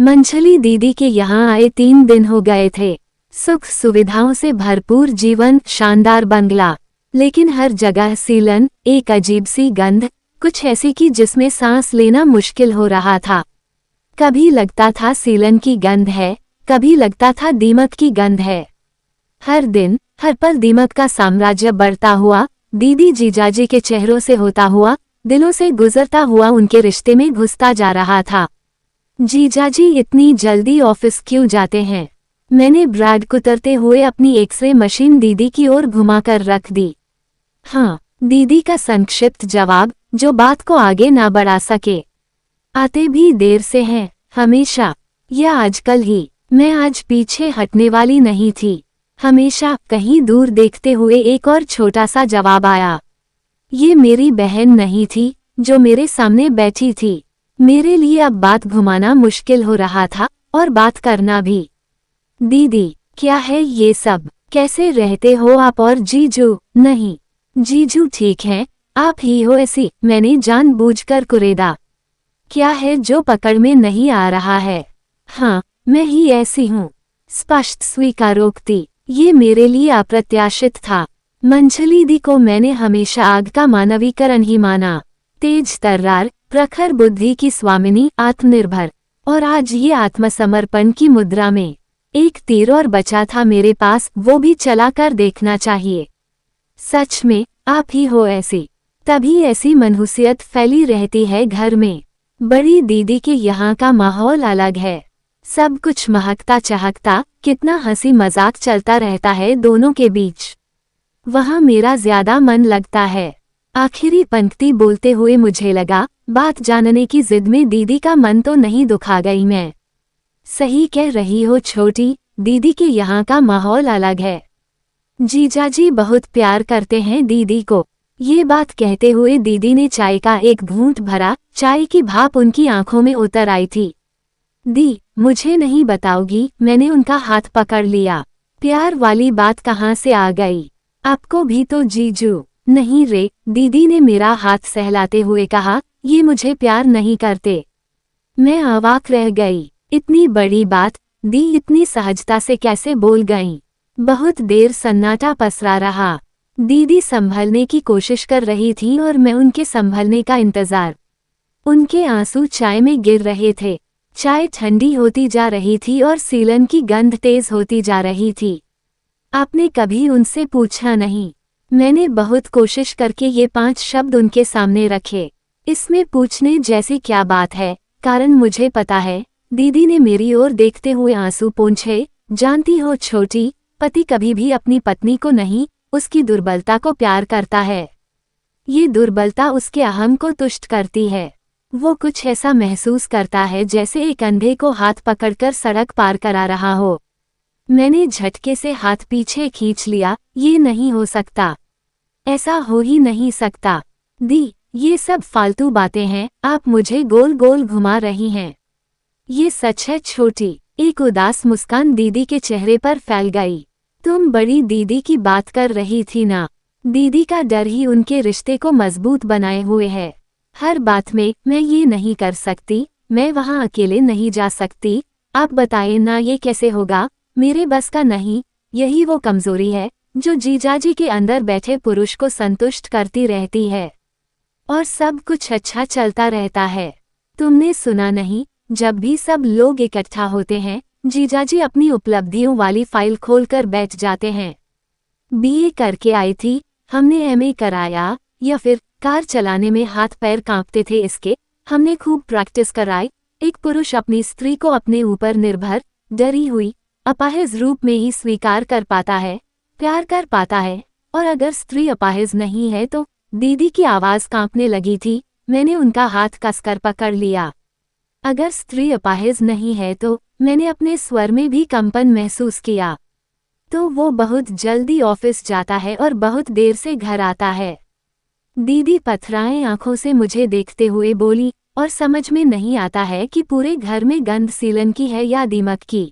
मंझली दीदी के यहाँ आए 3 दिन हो गए थे। सुख सुविधाओं से भरपूर जीवन, शानदार बंगला, लेकिन हर जगह सीलन, एक अजीब सी गंध, कुछ ऐसी की जिसमें सांस लेना मुश्किल हो रहा था। कभी लगता था सीलन की गंध है, कभी लगता था दीमक की गंध है। हर दिन हर पल दीमक का साम्राज्य बढ़ता हुआ, दीदी जीजाजी के चेहरों से होता हुआ, दिलों से गुजरता हुआ उनके रिश्ते में घुसता जा रहा था। जीजाजी इतनी जल्दी ऑफिस क्यों जाते हैं? मैंने ब्रैड कुतरते हुए अपनी एक्सरे मशीन दीदी की ओर घुमाकर रख दी। हाँ, दीदी का संक्षिप्त जवाब, जो बात को आगे ना बढ़ा सके। आते भी देर से हैं, हमेशा, या आजकल ही? मैं आज पीछे हटने वाली नहीं थी। हमेशा, कहीं दूर देखते हुए एक और छोटा सा जवाब आया। ये मेरी बहन नहीं थी जो मेरे सामने बैठी थी। मेरे लिए अब बात घुमाना मुश्किल हो रहा था और बात करना भी। दीदी, क्या है ये सब? कैसे रहते हो आप और जीजू? नहीं, जीजू ठीक है, आप ही हो ऐसी, मैंने जानबूझकर कुरेदा। क्या है जो पकड़ में नहीं आ रहा है? हाँ, मैं ही ऐसी हूँ, स्पष्ट स्वीकारोक्ति। ये मेरे लिए अप्रत्याशित था। मंझली दी को मैंने हमेशा आग का मानवीकरण ही माना, तेज तर्रार, प्रखर बुद्धि की स्वामिनी, आत्मनिर्भर, और आज ये आत्मसमर्पण की मुद्रा में एक तीर और बचा था मेरे पास, वो भी चलाकर देखना चाहिए। सच में आप ही हो ऐसी, तभी ऐसी मनहूसियत फैली रहती है घर में। बड़ी दीदी के यहाँ का माहौल अलग है, सब कुछ महकता चहकता, कितना हंसी मजाक चलता रहता है दोनों के बीच। वहाँ मेरा ज्यादा मन लगता है। आखिरी पंक्ति बोलते हुए मुझे लगा, बात जानने की जिद में दीदी का मन तो नहीं दुखा गई मैं। सही कह रही हो छोटी, दीदी के यहाँ का माहौल अलग है। जीजाजी बहुत प्यार करते हैं दीदी को। ये बात कहते हुए दीदी ने चाय का एक घूंट भरा, चाय की भाप उनकी आंखों में उतर आई थी। दी, मुझे नहीं बताओगी? मैंने उनका हाथ पकड़ लिया। प्यार वाली बात कहाँ से आ गई? आपको भी तो जीजू। नहीं रे, दीदी ने मेरा हाथ सहलाते हुए कहा, ये मुझे प्यार नहीं करते। मैं अवाक रह गई। इतनी बड़ी बात दी इतनी सहजता से कैसे बोल गईं? बहुत देर सन्नाटा पसरा रहा। दीदी संभलने की कोशिश कर रही थी और मैं उनके संभलने का इंतजार। उनके आंसू चाय में गिर रहे थे। चाय ठंडी होती जा रही थी और सीलन की गंध तेज होती जा रही थी। आपने कभी उनसे पूछा नहीं? मैंने बहुत कोशिश करके ये 5 शब्द उनके सामने रखे। इसमें पूछने जैसी क्या बात है, कारण मुझे पता है। दीदी ने मेरी ओर देखते हुए आंसू पोंछे। जानती हो छोटी, पति कभी भी अपनी पत्नी को नहीं, उसकी दुर्बलता को प्यार करता है। ये दुर्बलता उसके अहम को तुष्ट करती है। वो कुछ ऐसा महसूस करता है जैसे एक अंधे को हाथ पकड़कर सड़क पार करा रहा हो। मैंने झटके से हाथ पीछे खींच लिया। ये नहीं हो सकता, ऐसा हो ही नहीं सकता। दी, ये सब फालतू बातें हैं, आप मुझे गोल गोल घुमा रही हैं। ये सच है छोटी। एक उदास मुस्कान दीदी के चेहरे पर फैल गई। तुम बड़ी दीदी की बात कर रही थी ना? दीदी का डर ही उनके रिश्ते को मजबूत बनाए हुए है। हर बात में मैं ये नहीं कर सकती, मैं वहाँ अकेले नहीं जा सकती। आप बताएं ना, ये कैसे होगा? मेरे बस का नहीं। यही वो कमजोरी है जो जीजाजी के अंदर बैठे पुरुष को संतुष्ट करती रहती है और सब कुछ अच्छा चलता रहता है। तुमने सुना नहीं, जब भी सब लोग इकट्ठा होते हैं, जीजाजी अपनी उपलब्धियों वाली फाइल खोलकर बैठ जाते हैं। बीए करके आई थी, हमने एमए कराया, या फिर कार चलाने में हाथ पैर कांपते थे इसके, हमने खूब प्रैक्टिस कराई। एक पुरुष अपनी स्त्री को अपने ऊपर निर्भर, डरी हुई, अपाहिज रूप में ही स्वीकार कर पाता है, प्यार कर पाता है। और अगर स्त्री अपाहिज नहीं है तो? दीदी की आवाज कांपने लगी थी। मैंने उनका हाथ कसकर पकड़ लिया। अगर स्त्री अपाहिज नहीं है तो? मैंने अपने स्वर में भी कंपन महसूस किया। तो वो बहुत जल्दी ऑफिस जाता है और बहुत देर से घर आता है। दीदी पथराए आंखों से मुझे देखते हुए बोली, और समझ में नहीं आता है कि पूरे घर में गंध सीलन की है या दीमक की।